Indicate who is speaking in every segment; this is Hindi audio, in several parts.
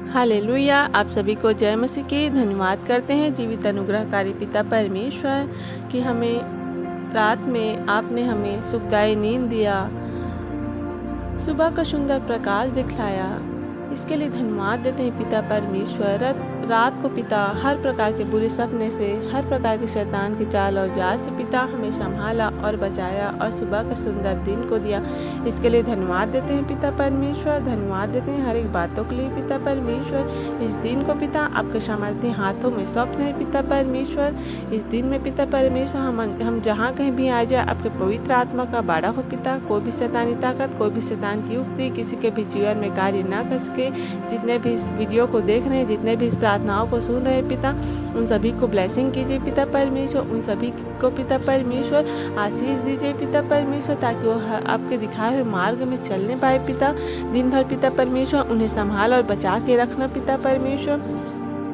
Speaker 1: हालेलुया। आप सभी को जय मसीह की धन्यवाद करते हैं जीवित अनुग्रहकारी पिता परमेश्वर कि हमें रात में आपने हमें सुखदायी नींद दिया, सुबह का सुंदर प्रकाश दिखलाया। इसके लिए धन्यवाद देते हैं पिता परमेश्वर। रात को पिता हर प्रकार के बुरे सपने से, हर प्रकार के शैतान के चाल और जाल से पिता हमें संभाला और बचाया और सुबह का सुंदर दिन को दिया। इसके लिए धन्यवाद देते हैं पिता परमेश्वर। धन्यवाद देते हैं हर एक बातों के लिए पिता परमेश्वर। इस दिन को पिता आपके सामर्थ्य हाथों में सौंपते हैं पिता परमेश्वर। इस दिन में पिता परमेश्वर हम जहाँ कहीं भी आ जाए आपके पवित्र आत्मा का बाड़ा हो पिता। कोई भी शैतानी ताकत, कोई भी शैतान की युक्ति किसी के भी जीवन में कार्य ना कर सके। जितने भी इस वीडियो को देख रहे हैं, जितने भी इस प्रार्थनाओं को सुन रहे हैं पिता, उन सभी को ब्लेसिंग कीजिए पिता परमेश्वर। उन सभी को पिता परमेश्वर आशीष दीजिए पिता परमेश्वर, ताकि वो आपके दिखाए हुए मार्ग में चलने पाए पिता। दिन भर पिता परमेश्वर उन्हें संभाल और बचा के रखना पिता परमेश्वर।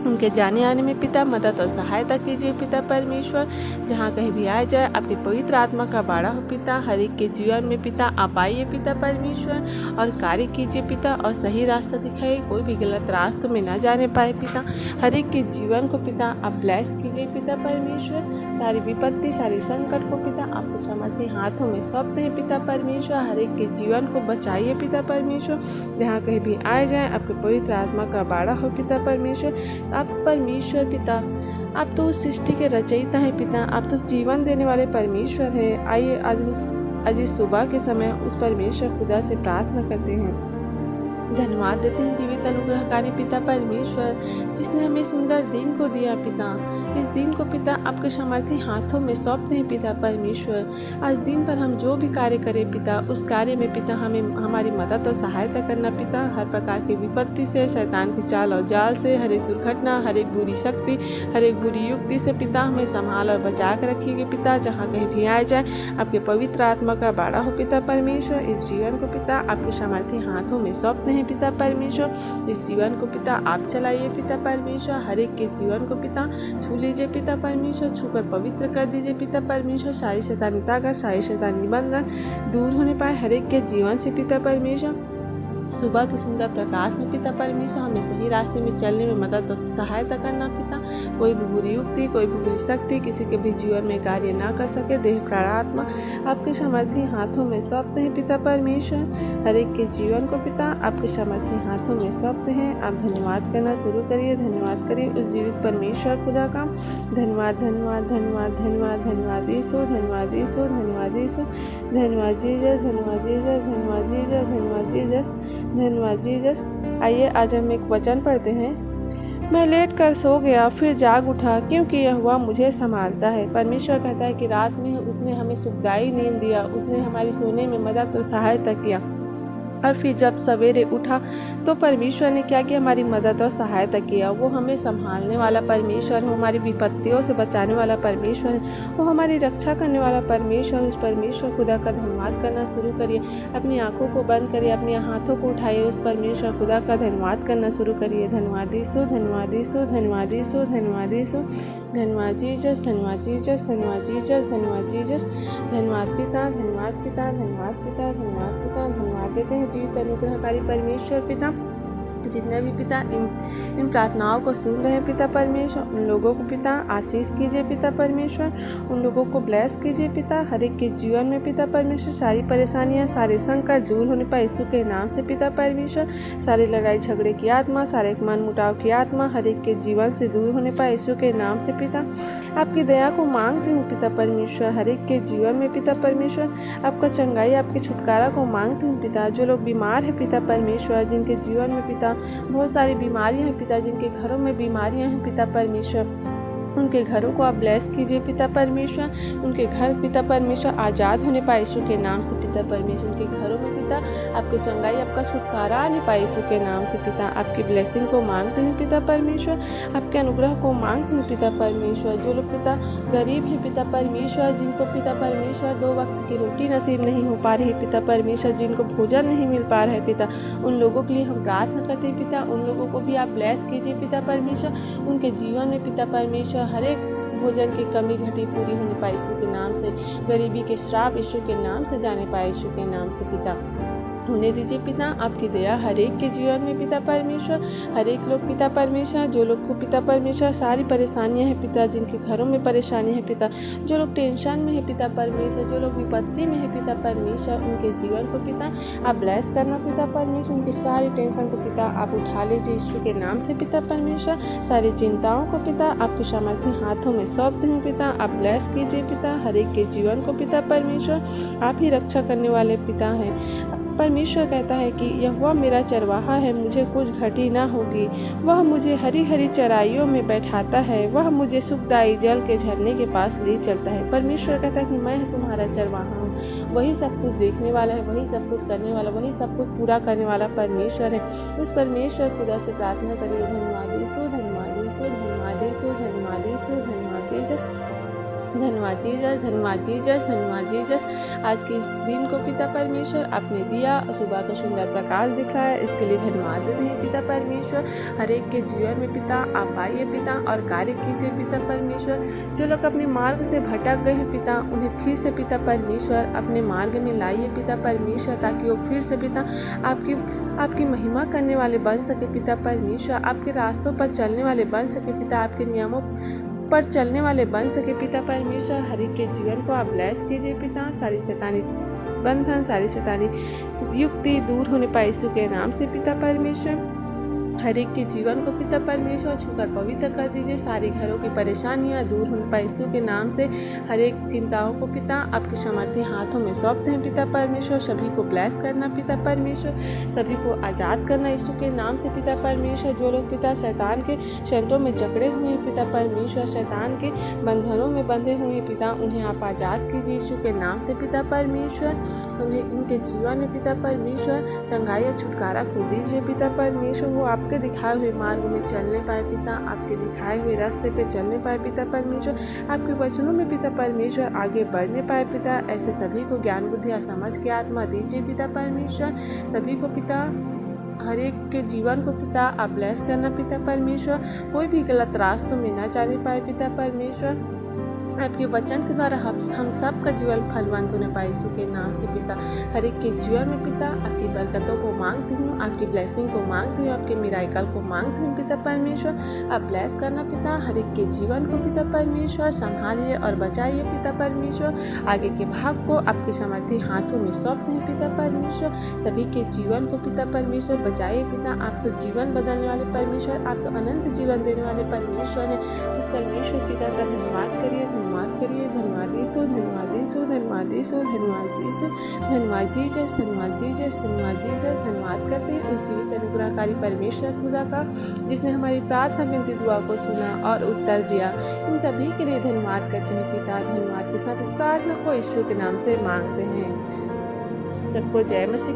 Speaker 1: उनके जाने आने में पिता मदद और सहायता कीजिए पिता परमेश्वर। जहाँ कहीं भी आया जाए आपके पवित्र आत्मा का बाड़ा हो पिता। हर एक के जीवन में पिता आप आइए पिता परमेश्वर और कार्य कीजिए पिता और सही रास्ता दिखाइए। कोई भी गलत रास्तों में ना जाने पाए पिता। हर एक के जीवन को पिता आप ब्लेस कीजिए पिता परमेश्वर। सारी विपत्ति, सारी संकट को पिता आपके सामर्थ्य हाथों में सौंपते हैं पिता परमेश्वर। हर एक के जीवन को बचाइए पिता परमेश्वर। जहाँ कहीं भी आए जाए आपके पवित्र आत्मा का बाड़ा हो पिता परमेश्वर। आप परमेश्वर पिता, आप तो उस सृष्टि के रचयिता हैं पिता। आप तो जीवन देने वाले परमेश्वर हैं। आइए आज इस सुबह के समय उस परमेश्वर खुदा से प्रार्थना करते हैं। धन्यवाद देते हैं जीवित अनुग्रहकारी पिता परमेश्वर, जिसने हमें सुंदर दिन को दिया पिता। इस दिन को पिता आपके सामर्थ्य हाथों में सौंपते हैं पिता परमेश्वर। आज दिन पर हम जो भी कार्य करें पिता, उस कार्य में पिता हमें हमारी मदद और सहायता करना पिता। हर प्रकार की विपत्ति से, शैतान की चाल और जाल से, हर एक दुर्घटना, हर एक बुरी शक्ति, हर एक बुरी युक्ति से पिता हमें संभाल और बचा कर रखिएगा पिता। जहाँ कहीं भी आए जाए आपके पवित्र आत्मा का बाड़ा हो पिता परमेश्वर। इस जीवन को पिता आपके सामर्थ्य हाथों में सौंपते हैं पिता परमेश्वर। इस जीवन को पिता आप चलाइए पिता परमेश्वर। हर एक के जीवन को पिता छू लीजिए पिता परमेश्वर। छूकर पवित्र कर दीजिए पिता परमेश्वर। सारी शैतानी ताकत, सारी शैतानी बंधन दूर होने पाए हर एक के जीवन से पिता परमेश्वर। सुबह के सुंदर प्रकाश में पिता परमेश्वर हमें सही रास्ते में चलने में मदद और सहायता करना पिता। कोई भी बुरी युक्ति, कोई भी बुरी शक्ति किसी के भी जीवन में कार्य ना कर सके। देह प्राण आत्मा आपके सामर्थ्य हाथों में सौंपते हैं पिता परमेश्वर। हर एक के जीवन को पिता आपके सामर्थ्य हाथों में सौंपते हैं। आप धन्यवाद करना शुरू करिए। धन्यवाद करिए उस जीवित परमेश्वर खुदा का। धन्यवाद धन्यवाद धन्यवाद धन्यवाद धन्यवाद यीशु, धन्यवाद यीशु, धन्यवाद यीशु, धन्यवाद जीसस, धन्यवाद जीसस, धन्यवाद जीसस, धन्यवाद जीसस, धन्यवाद जीसस। आइए आज हम एक वचन पढ़ते हैं। मैं लेट कर सो गया, फिर जाग उठा, क्योंकि यहोवा मुझे संभालता है। परमेश्वर कहता है कि रात में उसने हमें सुखदायी नींद दिया, उसने हमारी सोने में मदद और सहायता किया। और फिर जब सवेरे उठा तो परमेश्वर ने क्या किया, हमारी मदद और सहायता किया। वो हमें संभालने वाला परमेश्वर है, हमारी विपत्तियों से बचाने वाला परमेश्वर है, वो हमारी रक्षा करने वाला परमेश्वर। उस परमेश्वर खुदा का धन्यवाद करना शुरू करिए। अपनी आंखों को बंद करिए, अपने हाथों को उठाइए, उस परमेश्वर खुदा का धन्यवाद करना शुरू करिए। धन्यवाद यीशु, धन्यवाद यीशु, धन्यवाद यीशु, धन्यवाद यीशु, धन्यवाद जीसस, धन्यवाद जीसस, धन्यवाद जीसस, धन्यवाद जीसस, धन्यवाद पिता, धन्यवाद पिता, धन्यवाद पिता, धन्यवाद पिता। धन्यवाद देते हैं जीवित अनुग्रहकारी परमेश्वर पिता। जितने भी पिता इन प्रार्थनाओं को सुन रहे हैं पिता परमेश्वर, उन लोगों को पिता आशीष कीजिए पिता परमेश्वर। उन लोगों को ब्लेस कीजिए पिता। हर एक के जीवन में पिता परमेश्वर सारी परेशानियां, सारे संकट दूर होने पाए यीशु के नाम से पिता परमेश्वर। सारी लड़ाई झगड़े की आत्मा, सारे मन मुटाव की आत्मा हर एक के जीवन से दूर होने पाए यीशु के नाम से पिता। आपकी दया को मांगती हूँ पिता परमेश्वर। हर एक के जीवन में पिता परमेश्वर आपका चंगाई, आपके छुटकारा को मांगती हूँ पिता। जो लोग बीमार हैं पिता परमेश्वर, जिनके जीवन में पिता बहुत सारी बीमारियां हैं पिता, जिनके घरों में बीमारियां हैं पिता परमेश्वर, उनके घरों को आप ब्लेस कीजिए पिता परमेश्वर। उनके घर पिता परमेश्वर आज़ाद होने पाए यीशु के नाम से पिता परमेश्वर। उनके घरों में पिता आपकी चंगाई, आपका छुटकारा आने पाए यीशु के नाम से पिता। आपकी ब्लेसिंग को मांगते हैं पिता परमेश्वर, आपके अनुग्रह को मांगते हैं पिता परमेश्वर। जो लोग पिता गरीब हैं पिता परमेश्वर, जिनको पिता परमेश्वर 2 वक्त की रोटी नसीब नहीं हो पा रही पिता परमेश्वर, जिनको भोजन नहीं मिल पा रहा है पिता, उन लोगों के लिए हम प्रार्थना करते हैं पिता। उन लोगों को भी आप ब्लेस कीजिए पिता परमेश्वर। उनके जीवन में पिता परमेश्वर हर एक भोजन की कमी घटी पूरी होने पाए यीशु के नाम से। गरीबी के श्राप यीशु के नाम से जाने पाए यीशु के नाम से पिता। होने दीजिए पिता। आपकी दया हर एक के जीवन में पिता परमेश्वर, हर एक लोग पिता परमेश्वर, जो लोग को पिता परमेश्वर सारी परेशानियां हैं पिता, जिनके घरों में परेशानी है पिता, जो लोग टेंशन में है पिता परमेश्वर, जो लोग विपत्ति में है पिता परमेश्वर, उनके जीवन को पिता आप ब्लेस करना पिता परमेश्वर। उनकी सारी टेंशन को पिता आप उठा लीजिए यीशु के नाम से पिता परमेश्वर। सारी चिंताओं को पिता आपके सामर्थ्य हाथों में सौंपती हूँ पिता, आप ब्लेस कीजिए पिता हर एक के जीवन को पिता परमेश्वर। आप ही रक्षा करने वाले पिता हैं। परमेश्वर कहता है कि यहोवा मेरा चरवाहा है, मुझे कुछ घटी ना होगी। वह मुझे हरी हरी चराइयों में बैठाता है, वह मुझे सुखदायी जल के झरने के पास ले चलता है। परमेश्वर कहता है कि मैं तुम्हारा चरवाहा हूँ। वही सब कुछ देखने वाला है, वही सब कुछ करने वाला, वही सब कुछ पूरा करने वाला परमेश्वर है। उस परमेश्वर खुदा से प्रार्थना करिए। धन्यवाद यीशु, धन्यवाद यीशु, धन्यवाद यीशु, धन्यवाद यीशु, धन्यवाद यीशु, धन्यवाद जीसस, धन्यवाद जीसस, धन्यवाद जीसस। आज के इस दिन को पिता परमेश्वर आपने दिया, सुबह का सुंदर प्रकाश दिखाया, इसके लिए धन्यवाद देते हैं पिता परमेश्वर। हर एक के जीवन में पिता आप आइए पिता और कार्य कीजिए पिता परमेश्वर। जो लोग अपने मार्ग से भटक गए हैं पिता, उन्हें फिर से पिता परमेश्वर अपने मार्ग में लाइए पिता परमेश्वर, ताकि वो फिर से पिता आपकी महिमा करने वाले बन सके पिता परमेश्वर, आपके रास्तों पर चलने वाले बन सके पिता, आपके नियमों पर चलने वाले बन सके पिता परमेश्वर। हर एक के जीवन को आप ब्लेस कीजिए पिता। सारी शैतानी बंधन, सारी शैतानी युक्ति दूर होने पाए यीशु के नाम से पिता परमेश्वर। हर एक के जीवन को पिता परमेश्वर छूकर पवित्र कर दीजिए। सारी घरों की परेशानियां दूर होने पाए यीशु के नाम से। हर एक चिंताओं को पिता आपके सामर्थ्य हाथों में सौंपते हैं पिता परमेश्वर। सभी को ब्लेस करना पिता परमेश्वर, सभी को आज़ाद करना यीशु के नाम से पिता परमेश्वर। जो लोग पिता शैतान के शंत्रों में जकड़े हुए हैं पिता परमेश्वर, शैतान के बंधनों में बंधे हुए हैं पिता, उन्हें आप आज़ाद कीजिए यीशु के नाम से पिता परमेश्वर। उन्हें उनके जीवन में पिता परमेश्वर चंगाई और छुटकारा खो दीजिए पिता परमेश्वर। वो आपके दिखाए हुए मार्ग में चलने पाए पिता, आपके दिखाए हुए रास्ते पे चलने पाए पिता परमेश्वर, आपके वचनों में पिता परमेश्वर आगे बढ़ने पाए पिता। ऐसे सभी को ज्ञान बुद्धि और समझ की आत्मा दीजिए पिता परमेश्वर। सभी को पिता हर एक के जीवन को पिता आप ब्लेस करना पिता परमेश्वर। कोई भी गलत रास्तों में न जाने पाए पिता परमेश्वर। आपके वचन के द्वारा हम सब का जीवन फलवंत होने पाए यीशु के नाम से पिता। हर एक के जीवन में पिता आपकी बरकतों को मांगती हूँ, आपकी ब्लेसिंग को मांगती हूँ, आपके मिराइकल को मांगती हूँ पिता परमेश्वर। आप ब्लेस करना पिता हर एक के जीवन को पिता परमेश्वर, संभालिए और बचाइए पिता परमेश्वर। आगे के भाग को आपके सामर्थ्य हाथों में सौंपते हैं पिता परमेश्वर। सभी के जीवन को पिता परमेश्वर बचाइए पिता। आप तो जीवन बदलने वाले परमेश्वर, आप तो अनंत जीवन देने वाले परमेश्वर हैं। उस परमेश्वर पिता का धन्यवाद करिए, धन्यवाद करिए। धन्यवाद यीशु, धन्यवाद यीशु, धन्यवाद यीशु, धन्यवाद यीशु, धन्यवाद जीसस, धन्यवाद जीसस, धन्यवाद जीसस। धन्यवाद करते हैं उस जीवित अनुग्रहकारी परमेश्वर खुदा का, जिसने हमारी प्रार्थना विनती दुआ को सुना और उत्तर दिया। इन सभी के लिए धन्यवाद करते हैं पिता। धन्यवाद के साथ इस प्रार्थना को यीशु के नाम से मांगते हैं। सबको जय मसीह।